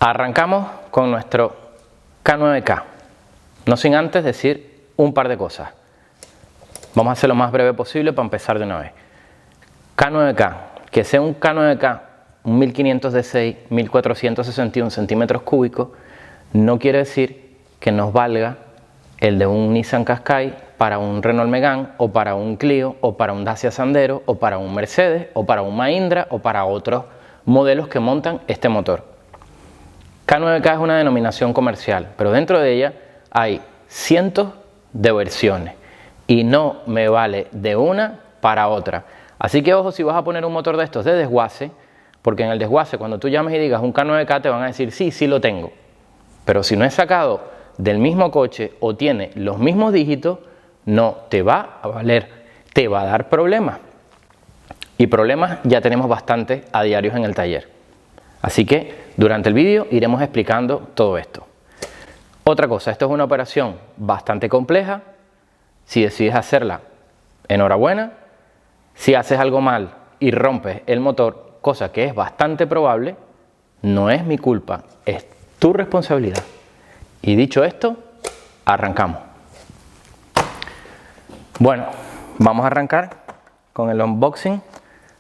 Arrancamos con nuestro K9K, no sin antes decir un par de cosas. Vamos a hacer lo más breve posible para empezar de una vez. K9K, que sea un K9K, un 1500 D6, 1461 centímetros cúbicos, no quiere decir que nos valga el de un Nissan Qashqai para un Renault Megane, o para un Clio, o para un Dacia Sandero, o para un Mercedes, o para un Mahindra, o para otros modelos que montan este motor. K9K es una denominación comercial, pero dentro de ella hay cientos de versiones y no me vale de una para otra. Así que ojo si vas a poner un motor de estos de desguace, porque en el desguace cuando tú llames y digas un K9K te van a decir sí, sí lo tengo. Pero si no es sacado del mismo coche o tiene los mismos dígitos, no te va a valer, te va a dar problemas. Y problemas ya tenemos bastante a diarios en el taller. Así que durante el vídeo iremos explicando todo esto. Otra cosa, esto es una operación bastante compleja. Si decides hacerla, enhorabuena. Si haces algo mal y rompes el motor, cosa que es bastante probable, no es mi culpa, es tu responsabilidad. Y dicho esto, arrancamos. Bueno, vamos a arrancar con el unboxing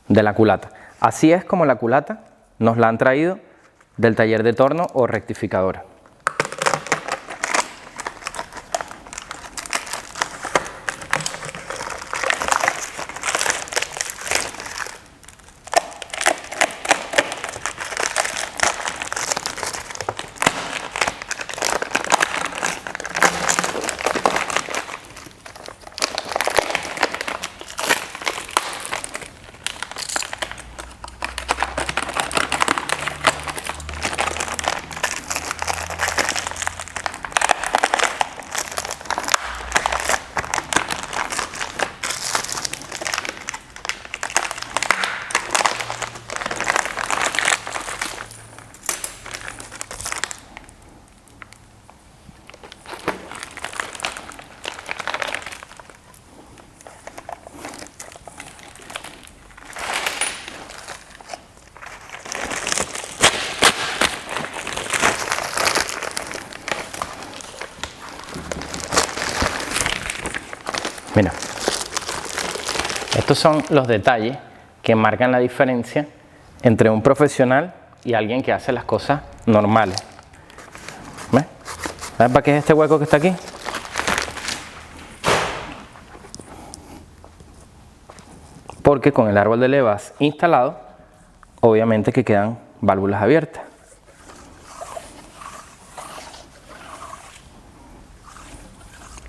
de la culata. Así es como la culata nos la han traído del taller de torno o rectificadora. Mira, estos son los detalles que marcan la diferencia entre un profesional y alguien que hace las cosas normales. ¿Ves? ¿Sabes para qué es este hueco que está aquí? Porque con el árbol de levas instalado, obviamente que quedan válvulas abiertas.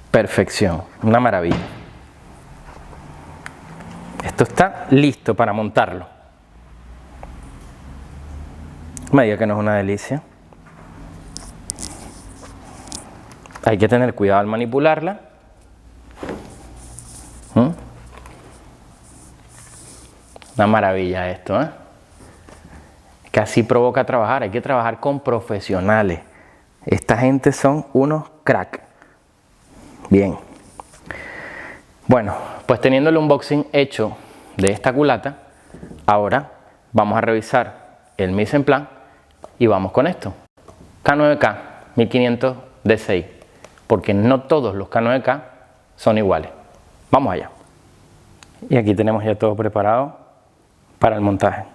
Perfección, una maravilla. Esto está listo para montarlo. Me diga que no es una delicia. Hay que tener cuidado al manipularla. Una maravilla esto, ¿eh? Que así provoca trabajar. Hay que trabajar con profesionales. Esta gente son unos cracks. Bien. Bueno, pues teniendo el unboxing hecho de esta culata, ahora vamos a revisar el mise en plan y vamos con esto. K9K 1500 D6, porque no todos los K9K son iguales. Vamos allá. Y aquí tenemos ya todo preparado para el montaje.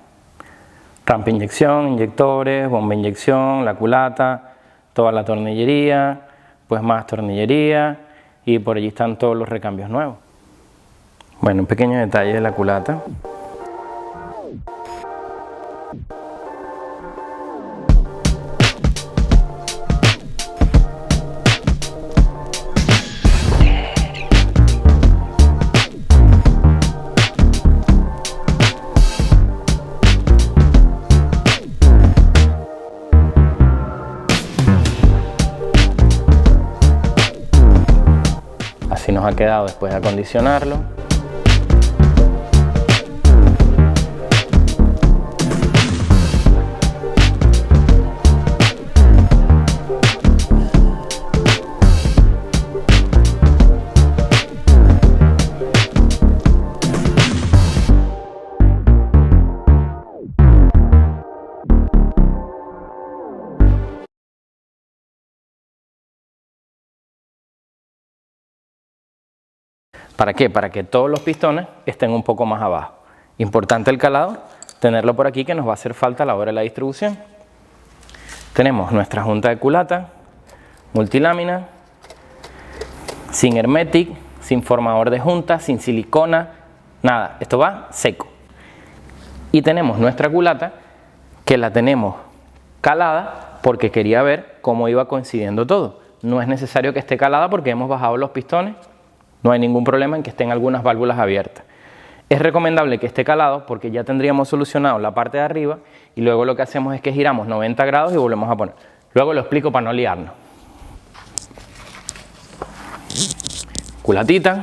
Rampa inyección, inyectores, bomba inyección, la culata, toda la tornillería, pues más tornillería. Y por allí están todos los recambios nuevos. Bueno, un pequeño detalle de la culata. Así nos ha quedado después de acondicionarlo. ¿Para qué? Para que todos los pistones estén un poco más abajo. Importante el calado, tenerlo por aquí que nos va a hacer falta a la hora de la distribución. Tenemos nuestra junta de culata, multilámina, sin hermetic, sin formador de junta, sin silicona, nada. Esto va seco. Y tenemos nuestra culata que la tenemos calada porque quería ver cómo iba coincidiendo todo. No es necesario que esté calada porque hemos bajado los pistones. No hay ningún problema en que estén algunas válvulas abiertas. Es recomendable que esté calado porque ya tendríamos solucionado la parte de arriba y luego lo que hacemos es que giramos 90 grados y volvemos a poner. Luego lo explico para no liarnos. Culatita.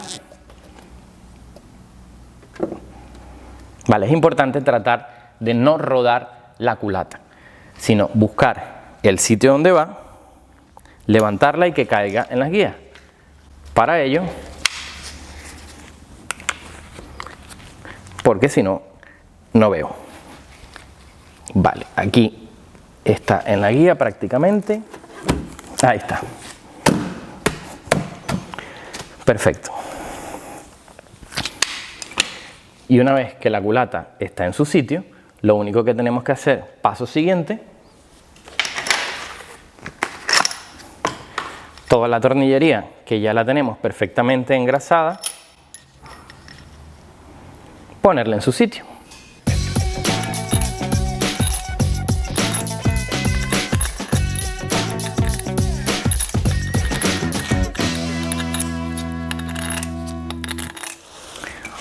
Vale, es importante tratar de no rodar la culata, sino buscar el sitio donde va, levantarla y que caiga en las guías. Para ello, porque si no, no veo. Vale, aquí está en la guía prácticamente. Ahí está. Perfecto. Y una vez que la culata está en su sitio, lo único que tenemos que hacer, paso siguiente, toda la tornillería que ya la tenemos perfectamente engrasada, ponerla en su sitio.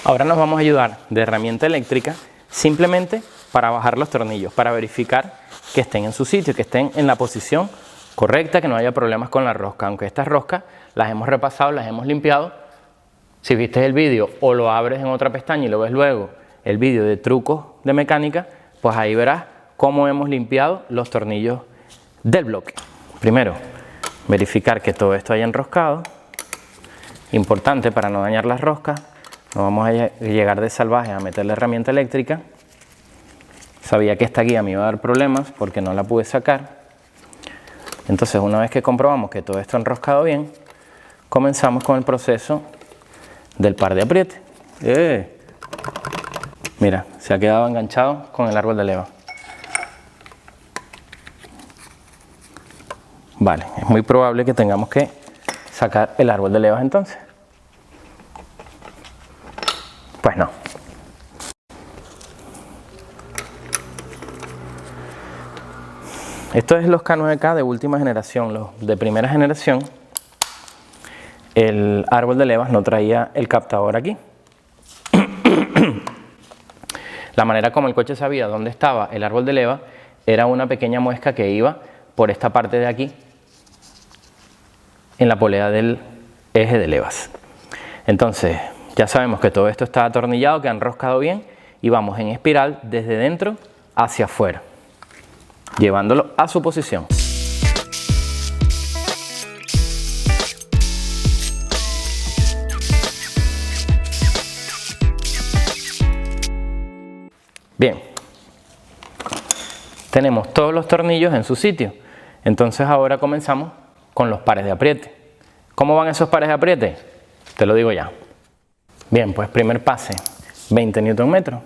Ahora nos vamos a ayudar de herramienta eléctrica simplemente para bajar los tornillos, para verificar que estén en su sitio, que estén en la posición correcta, que no haya problemas con la rosca. Aunque estas roscas las hemos repasado, las hemos limpiado. Si viste el vídeo o lo abres en otra pestaña y lo ves luego el vídeo de trucos de mecánica, pues ahí verás cómo hemos limpiado los tornillos del bloque. Primero, verificar que todo esto haya enroscado. Importante para no dañar las roscas. No vamos a llegar de salvaje a meter la herramienta eléctrica. Sabía que esta guía me iba a dar problemas porque no la pude sacar. Entonces, una vez que comprobamos que todo esto ha enroscado bien, comenzamos con el proceso del par de apriete. Mira, se ha quedado enganchado con el árbol de leva. Vale, es muy probable que tengamos que sacar el árbol de levas entonces. Pues no. Esto es los K9K de última generación. Los de primera generación, el árbol de levas no traía el captador aquí. La manera como el coche sabía dónde estaba el árbol de leva era una pequeña muesca que iba por esta parte de aquí, en la polea del eje de levas. Entonces, ya sabemos que todo esto está atornillado, que ha enroscado bien y vamos en espiral desde dentro hacia afuera, llevándolo a su posición. Bien, tenemos todos los tornillos en su sitio. Entonces ahora comenzamos con los pares de apriete. ¿Cómo van esos pares de apriete? Te lo digo ya. Bien, pues primer pase, 20 Nm.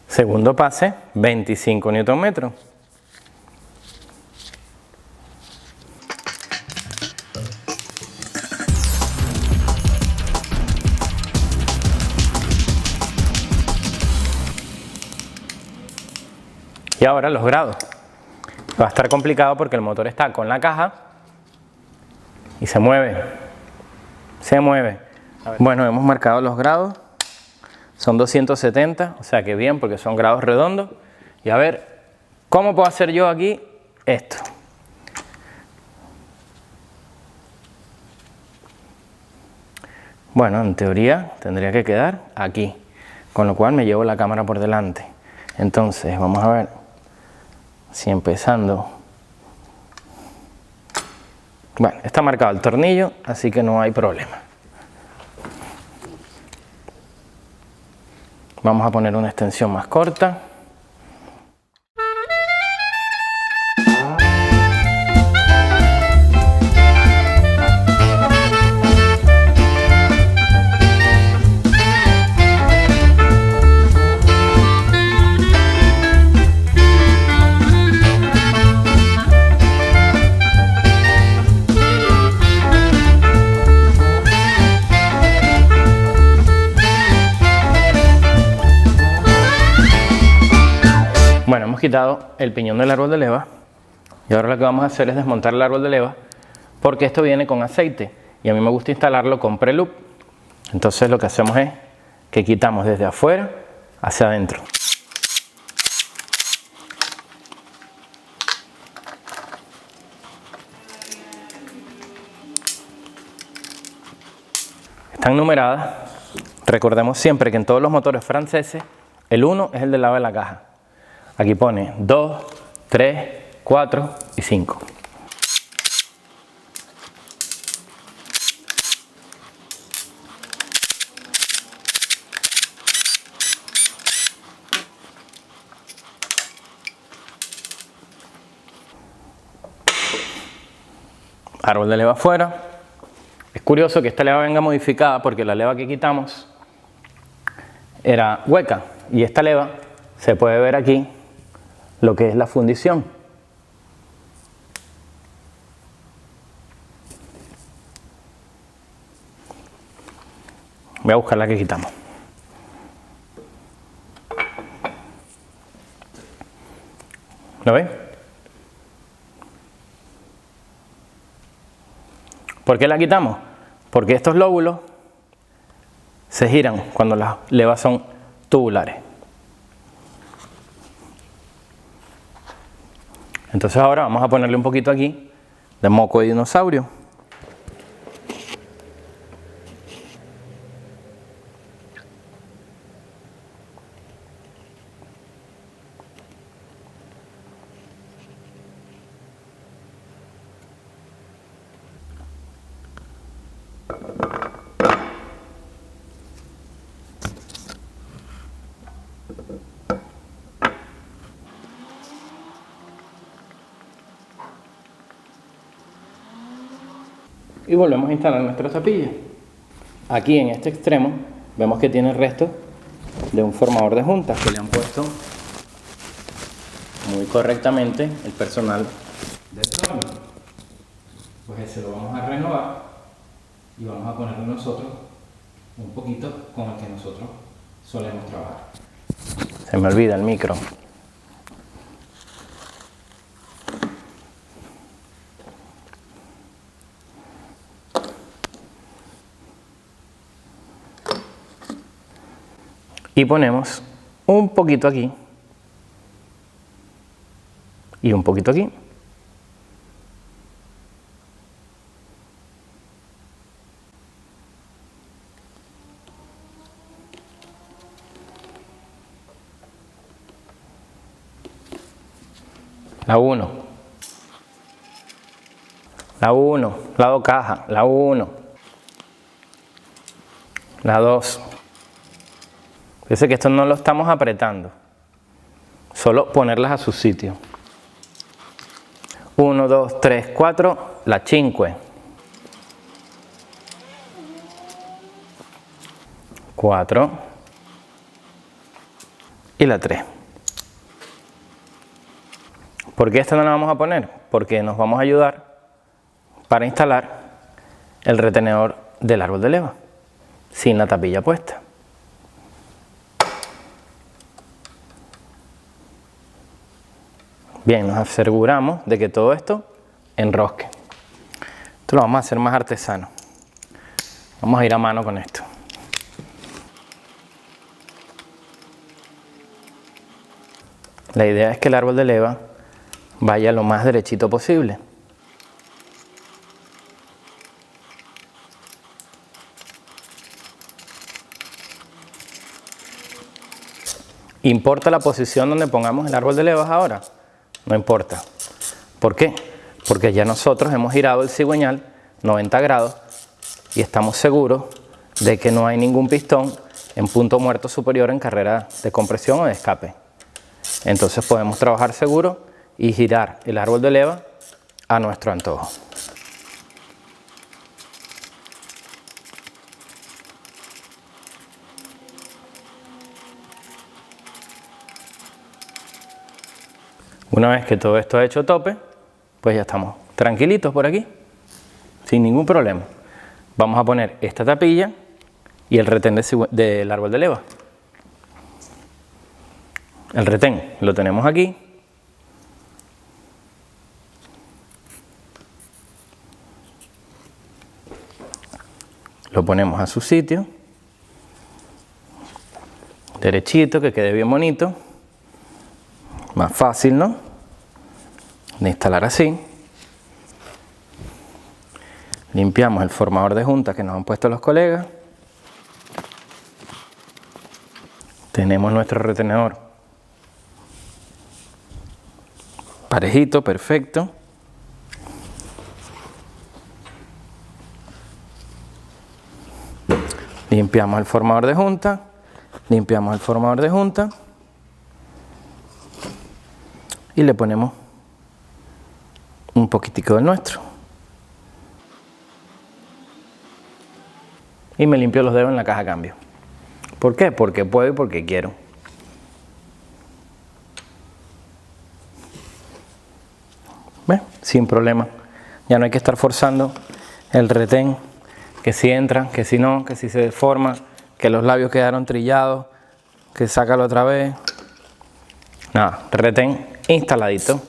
Segundo pase, 25 Nm. Y ahora los grados. Va a estar complicado porque el motor está con la caja y se mueve. Se mueve. Bueno, hemos marcado los grados. son 270, o sea que bien, porque son grados redondos. Y a ver, ¿cómo puedo hacer yo aquí esto? Bueno, en teoría tendría que quedar aquí, con lo cual me llevo la cámara por delante. Entonces, vamos a ver si empezando... Bueno, está marcado el tornillo, así que no hay problema. Vamos a poner una extensión más corta. Bueno, hemos quitado el piñón del árbol de leva y ahora lo que vamos a hacer es desmontar el árbol de leva, porque esto viene con aceite y a mí me gusta instalarlo con pre-loop. Entonces lo que hacemos es que quitamos desde afuera hacia adentro. Están numeradas. Recordemos siempre que en todos los motores franceses el 1 es el del lado de la caja. Aquí pone 2, 3, 4 y 5. Árbol de leva afuera. Es curioso que esta leva venga modificada porque la leva que quitamos era hueca y esta leva se puede ver aquí lo que es la fundición. Voy a buscar la que quitamos. ¿Lo ven? ¿Por qué la quitamos? Porque estos lóbulos se giran cuando las levas son tubulares. Entonces ahora vamos a ponerle un poquito aquí de moco de dinosaurio. Y volvemos a instalar nuestra zapilla. Aquí en este extremo vemos que tiene el resto de un formador de juntas que le han puesto muy correctamente el personal del trono. Pues ese lo vamos a renovar y vamos a ponerle nosotros un poquito con el que nosotros solemos trabajar. Se me olvida el micro. Y ponemos un poquito aquí y un poquito aquí. La 1, la 1, lado caja, la 1, la 2. Fíjense que esto no lo estamos apretando, solo ponerlas a su sitio. 1, 2, 3, 4, la 5. 4 y la 3. ¿Por qué esta no la vamos a poner? Porque nos vamos a ayudar para instalar el retenedor del árbol de leva sin la tapilla puesta. Bien, nos aseguramos de que todo esto enrosque. Esto lo vamos a hacer más artesano. Vamos a ir a mano con esto. La idea es que el árbol de leva vaya lo más derechito posible. ¿Importa la posición donde pongamos el árbol de levas ahora? No importa. ¿Por qué? Porque ya nosotros hemos girado el cigüeñal 90 grados y estamos seguros de que no hay ningún pistón en punto muerto superior en carrera de compresión o de escape. Entonces podemos trabajar seguro y girar el árbol de leva a nuestro antojo. Una vez que todo esto ha hecho tope, pues ya estamos tranquilitos por aquí, sin ningún problema. Vamos a poner esta tapilla y el retén del árbol de leva. El retén lo tenemos aquí. Lo ponemos a su sitio, derechito, que quede bien bonito. Más fácil, ¿no? De instalar así. Limpiamos el formador de junta que nos han puesto los colegas. Tenemos nuestro retenedor parejito, perfecto. Limpiamos el formador de junta. Limpiamos el formador de junta. Y le ponemos un poquitico del nuestro. Y me limpio los dedos en la caja de cambio. ¿Por qué? Porque puedo y porque quiero. ¿Ves? Sin problema. Ya no hay que estar forzando el retén, que si entra, que si no, que si se deforma, que los labios quedaron trillados, que sácalo otra vez. Nada, retén instaladito.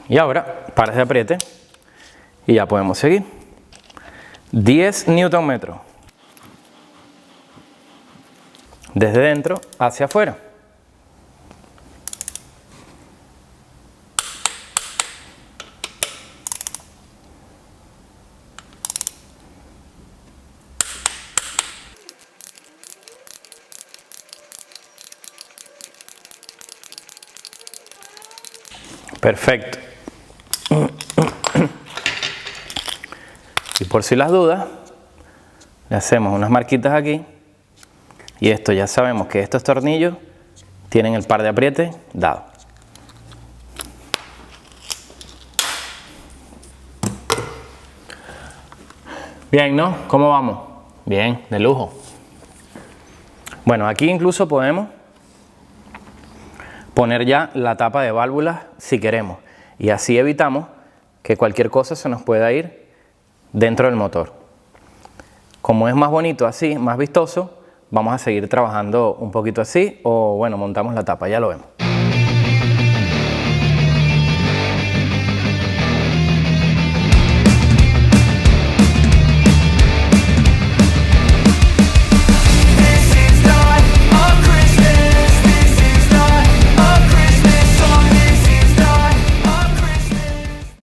Y ahora, pares de apriete y ya podemos seguir. 10 Nm. Desde dentro hacia afuera. Perfecto. Y por si las dudas, le hacemos unas marquitas aquí. Y esto ya sabemos que estos tornillos tienen el par de apriete dado. Bien, ¿no? ¿Cómo vamos? Bien, de lujo. Bueno, aquí incluso podemos poner ya la tapa de válvulas si queremos. Y así evitamos que cualquier cosa se nos pueda ir dentro del motor. Como es más bonito así, más vistoso, vamos a seguir trabajando un poquito así o bueno, montamos la tapa, ya lo vemos.